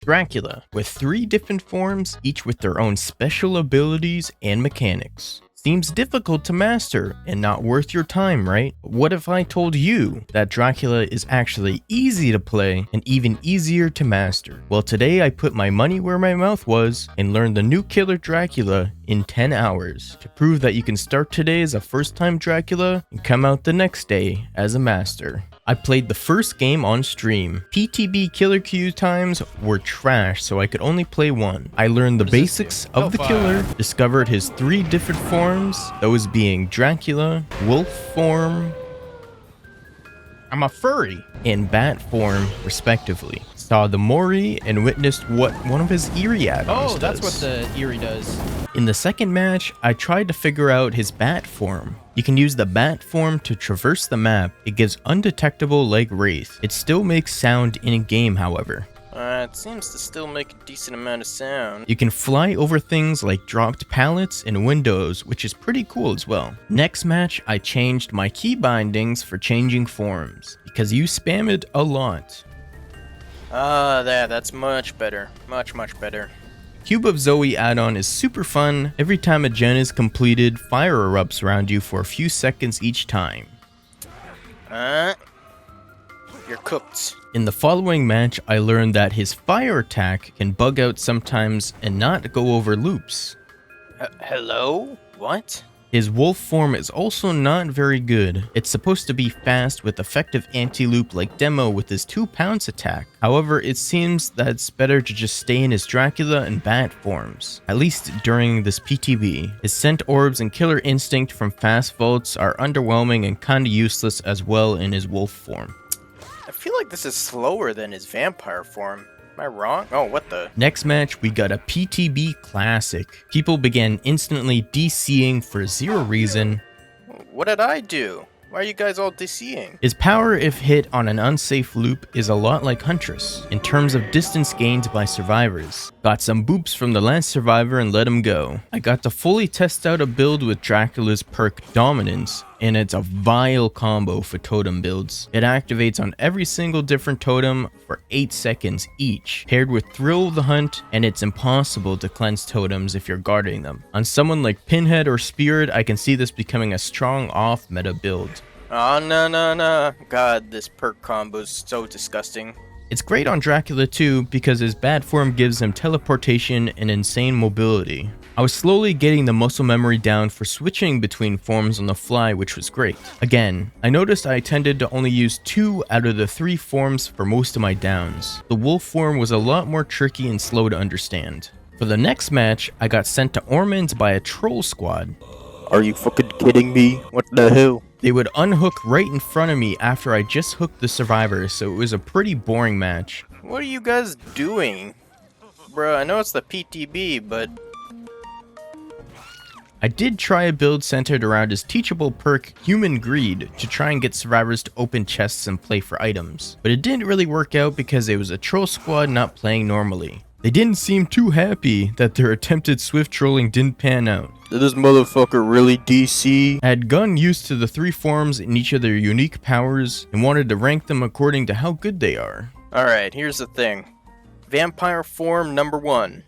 Dracula, with 3 different forms, each with their own special abilities and mechanics. Seems difficult to master and not worth your time, right? But what if I told you that Dracula is actually easy to play and even easier to master? Well, today I put my money where my mouth was and learned the new killer Dracula in 10 hours to prove that you can start today as a first-time Dracula and come out the next day as a master. I played the first game on stream. PTB killer queue times were trash, so I could only play one. I learned the basics of the killer, discovered his 3 different forms, those being Dracula, wolf form, I'm a furry, and bat form, respectively. Saw the Mori and witnessed what one of his Eerie add-ons does. Oh, that's what the Eerie does. In the second match, I tried to figure out his bat form. You can use the bat form to traverse the map. It gives undetectable like Wraith. It still makes sound in-game, however. It seems to still make a decent amount of sound. You can fly over things like dropped pallets and windows, which is pretty cool as well. Next match, I changed my key bindings for changing forms, because you spam it a lot. That's much better. Much better. Cube of Zoe add-on is super fun. Every time a gen is completed, fire erupts around you for a few seconds each time. You're cooked. In the following match, I learned that his fire attack can bug out sometimes and not go over loops. Hello? What? His wolf form is also not very good. It's supposed to be fast with effective anti-loop like Demo with his 2 pounce attack. However, it seems that it's better to just stay in his Dracula and bat forms, at least during this PTB. His scent orbs and killer instinct from fast vaults are underwhelming and kinda useless as well in his wolf form. I feel like this is slower than his vampire form. Am I wrong? Oh, what the? Next match, we got a PTB classic. People began instantly DCing for 0 reason. What did I do? Why are you guys all DCing? His power if hit on an unsafe loop is a lot like Huntress, in terms of distance gained by survivors. Got some boops from the last survivor and let him go. I got to fully test out a build with Dracula's perk Dominance, and it's a vile combo for totem builds. It activates on every single different totem for 8 seconds each, paired with Thrill of the Hunt, and it's impossible to cleanse totems if you're guarding them. On someone like Pinhead or Spirit, I can see this becoming a strong off-meta build. Oh, no. God, this perk combo is so disgusting. It's great on Dracula too, because his bad form gives him teleportation and insane mobility. I was slowly getting the muscle memory down for switching between forms on the fly, which was great. Again, I noticed I tended to only use 2 out of the 3 forms for most of my downs. The wolf form was a lot more tricky and slow to understand. For the next match, I got sent to Ormond by a troll squad. Are you fucking kidding me? What the hell? They would unhook right in front of me after I just hooked the survivor, so it was a pretty boring match. What are you guys doing? Bruh, I know it's the PTB, but... I did try a build centered around his teachable perk, Human Greed, to try and get survivors to open chests and play for items. But it didn't really work out because it was a troll squad not playing normally. They didn't seem too happy that their attempted swift trolling didn't pan out. Did this motherfucker really DC? I had gotten used to the 3 forms and each of their unique powers and wanted to rank them according to how good they are. Alright, here's the thing. Vampire form number 1.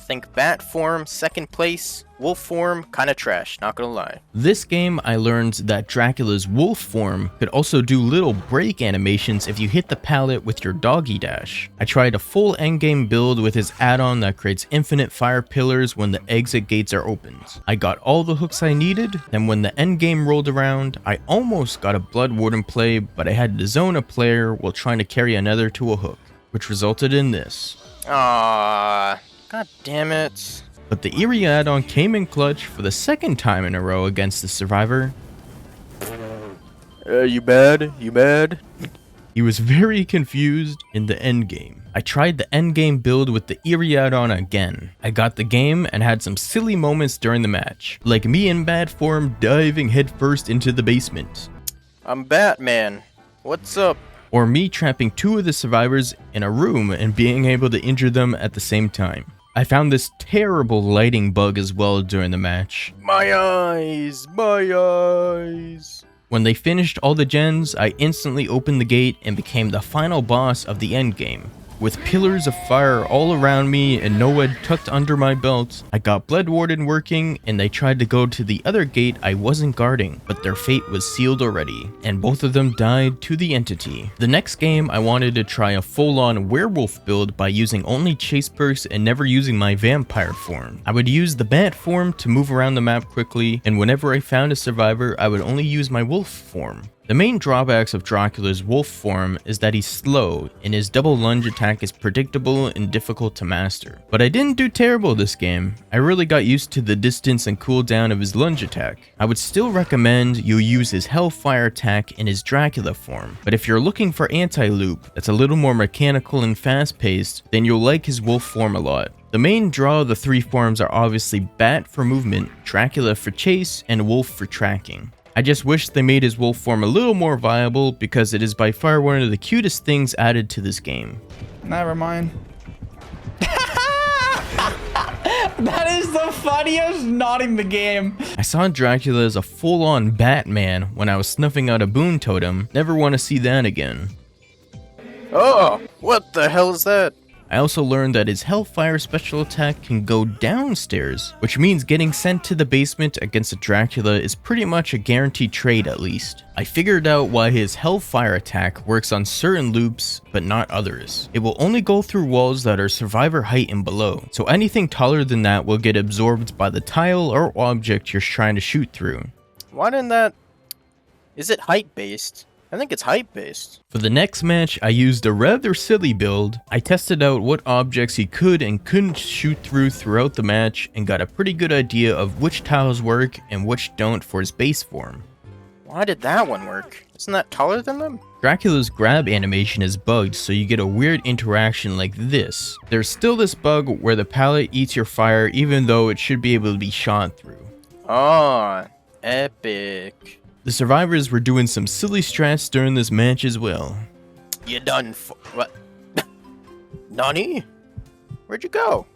Think bat form, 2nd place. Wolf form, kinda trash, not gonna lie. This game, I learned that Dracula's wolf form could also do little break animations if you hit the pallet with your doggy dash. I tried a full endgame build with his add-on that creates infinite fire pillars when the exit gates are opened. I got all the hooks I needed, and when the endgame rolled around, I almost got a Blood Warden play, but I had to zone a player while trying to carry another to a hook, which resulted in this. Ah, god damn it. But the Eerie add-on came in clutch for the 2nd time in a row against the survivor. You mad? You mad? He was very confused in the endgame. I tried the endgame build with the Eerie add-on again. I got the game and had some silly moments during the match, like me in bad form diving headfirst into the basement. I'm Batman. What's up? Or me trapping 2 of the survivors in a room and being able to injure them at the same time. I found this terrible lighting bug as well during the match. My eyes! My eyes! When they finished all the gens, I instantly opened the gate and became the final boss of the endgame. With pillars of fire all around me and no one tucked under my belt, I got Blood Warden working and they tried to go to the other gate I wasn't guarding, but their fate was sealed already, and both of them died to the entity. The next game, I wanted to try a full-on werewolf build by using only chase perks and never using my vampire form. I would use the bat form to move around the map quickly, and whenever I found a survivor, I would only use my wolf form. The main drawbacks of Dracula's wolf form is that he's slow, and his double lunge attack is predictable and difficult to master. But I didn't do terrible this game. I really got used to the distance and cooldown of his lunge attack. I would still recommend you use his Hellfire attack in his Dracula form, but if you're looking for anti-loop that's a little more mechanical and fast-paced, then you'll like his wolf form a lot. The main draw of the three forms are obviously Bat for movement, Dracula for chase, and Wolf for tracking. I just wish they made his wolf form a little more viable because it is by far one of the cutest things added to this game. Never mind. That is the funniest not in the game. I saw Dracula as a full-on Batman when I was snuffing out a boon totem. Never want to see that again. Oh, what the hell is that? I also learned that his Hellfire special attack can go downstairs, which means getting sent to the basement against a Dracula is pretty much a guaranteed trade at least. I figured out why his Hellfire attack works on certain loops, but not others. It will only go through walls that are survivor height and below, so anything taller than that will get absorbed by the tile or object you're trying to shoot through. Why didn't that... Is it height based? I think it's height based. For the next match, I used a rather silly build. I tested out what objects he could and couldn't shoot through throughout the match and got a pretty good idea of which tiles work and which don't for his base form. Why did that one work? Isn't that taller than them? Dracula's grab animation is bugged, so you get a weird interaction like this. There's still this bug where the pallet eats your fire even though it should be able to be shot through. Oh, epic. The survivors were doing some silly strats during this match as well. You done for... What? Nani? Where'd you go?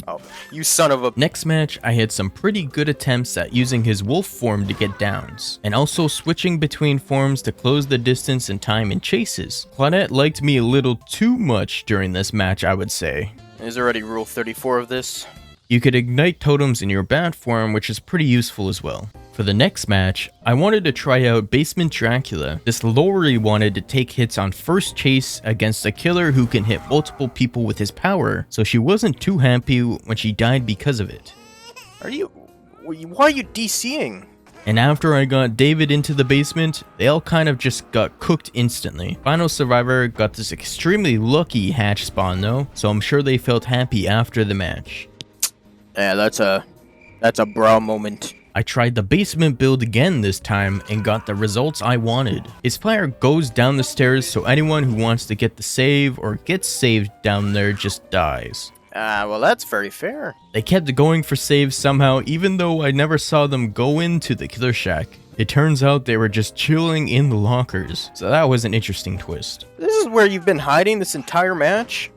Oh, you son of a... Next match, I had some pretty good attempts at using his wolf form to get downs, and also switching between forms to close the distance and time in chases. Claudette liked me a little too much during this match, I would say. There's already rule 34 of this. You could ignite totems in your bat form, which is pretty useful as well. For the next match, I wanted to try out Basement Dracula. This Lori wanted to take hits on first chase against a killer who can hit multiple people with his power, so she wasn't too happy when she died because of it. Why are you DCing? And after I got David into the basement, they all kind of just got cooked instantly. Final survivor got this extremely lucky hatch spawn though, so I'm sure they felt happy after the match. Yeah, that's a bro moment. I tried the basement build again this time and got the results I wanted. His fire goes down the stairs, so anyone who wants to get the save or gets saved down there just dies. Well that's very fair. They kept going for saves somehow, even though I never saw them go into the killer shack. It turns out they were just chilling in the lockers, so that was an interesting twist. This is where you've been hiding this entire match?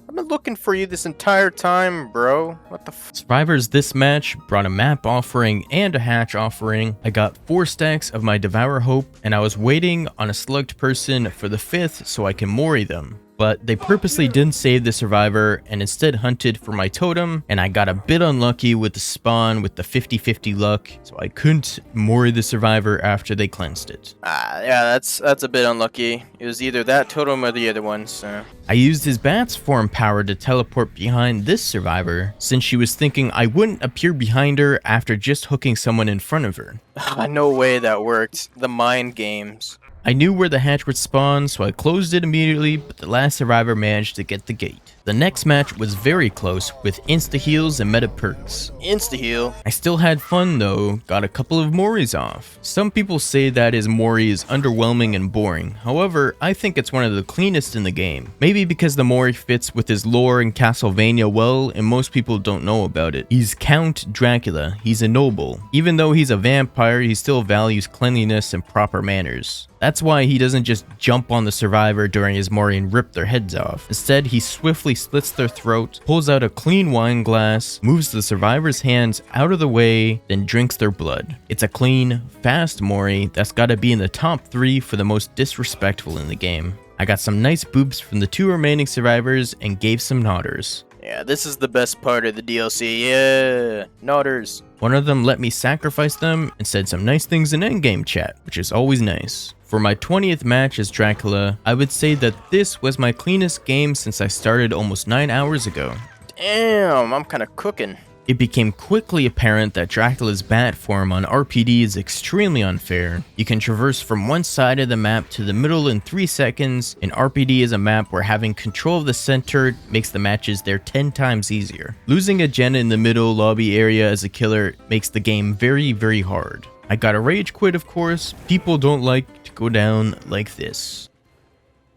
I've been looking for you this entire time, bro. What the f- Survivors this match brought a map offering and a hatch offering. I got 4 stacks of my Devour Hope, and I was waiting on a slugged person for the 5th so I can Mori them. But they purposely didn't save the survivor and instead hunted for my totem, and I got a bit unlucky with the spawn with the 50-50 luck, so I couldn't Mori the survivor after they cleansed it. Yeah, that's a bit unlucky. It was either that totem or the other one, so... I used his bat's form power to teleport behind this survivor, since she was thinking I wouldn't appear behind her after just hooking someone in front of her. No way that worked. The mind games. I knew where the hatch would spawn, so I closed it immediately, but the last survivor managed to get the gate. The next match was very close, with insta-heals and meta perks. Insta-heal? I still had fun though, got a couple of Moris off. Some people say that his Mori is underwhelming and boring, however, I think it's one of the cleanest in the game. Maybe because the Mori fits with his lore in Castlevania well, and most people don't know about it. He's Count Dracula, he's a noble. Even though he's a vampire, he still values cleanliness and proper manners. That's why he doesn't just jump on the survivor during his Mori and rip their heads off. Instead, he swiftly slits their throat, pulls out a clean wine glass, moves the survivor's hands out of the way, then drinks their blood. It's a clean, fast Mori that's gotta be in the top 3 for the most disrespectful in the game. I got some nice boobs from the 2 remaining survivors and gave some nodders. Yeah, this is the best part of the DLC. Yeah, nodders. One of them let me sacrifice them and said some nice things in endgame chat, which is always nice. For my 20th match as Dracula, I would say that this was my cleanest game since I started almost 9 hours ago. Damn, I'm kind of cooking. It became quickly apparent that Dracula's bat form on RPD is extremely unfair. You can traverse from one side of the map to the middle in 3 seconds, and RPD is a map where having control of the center makes the matches there 10 times easier. Losing a gen in the middle lobby area as a killer makes the game very, very hard. I got a rage quit, of course. People don't like to go down like this.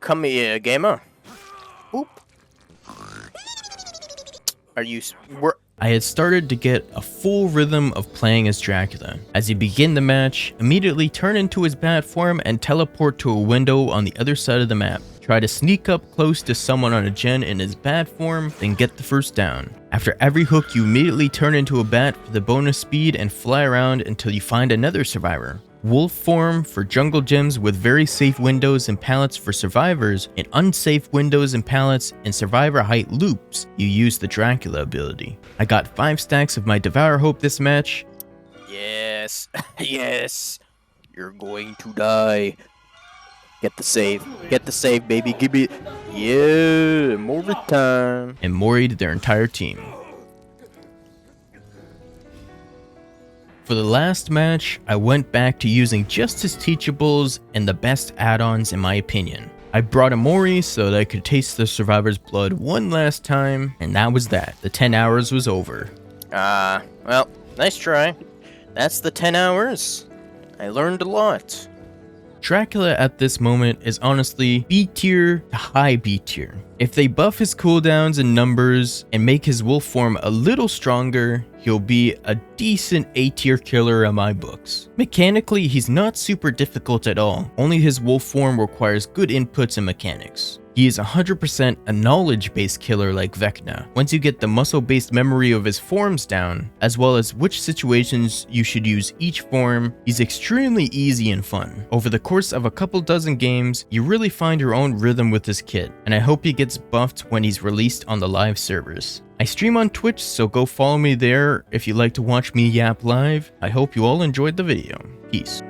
Come here, gamer. Oop. Are you... I had started to get a full rhythm of playing as Dracula. As you begin the match, immediately turn into his bat form and teleport to a window on the other side of the map. Try to sneak up close to someone on a gen in his bat form, then get the first down. After every hook, you immediately turn into a bat for the bonus speed and fly around until you find another survivor. Wolf form for jungle gems with very safe windows and pallets for survivors, and unsafe windows and pallets and survivor height loops. You use the Dracula ability. I got 5 stacks of my Devour Hope this match. Yes, yes. You're going to die. Get the save. Get the save, baby. Give me... Yeah, more time. And moried their entire team. For the last match, I went back to using just his teachables and the best add-ons in my opinion. I brought a Mori so that I could taste the survivor's blood one last time, and that was that. The 10 hours was over. Well, nice try. That's the 10 hours. I learned a lot. Dracula at this moment is honestly B tier to high B tier. If they buff his cooldowns and numbers and make his wolf form a little stronger, he'll be a decent A tier killer in my books. Mechanically, he's not super difficult at all, only his wolf form requires good inputs and mechanics. He is 100% a knowledge-based killer like Vecna. Once you get the muscle-based memory of his forms down, as well as which situations you should use each form, he's extremely easy and fun. Over the course of a couple dozen games, you really find your own rhythm with this kit, and I hope he gets buffed when he's released on the live servers. I stream on Twitch, so go follow me there if you like to watch me yap live. I hope you all enjoyed the video. Peace.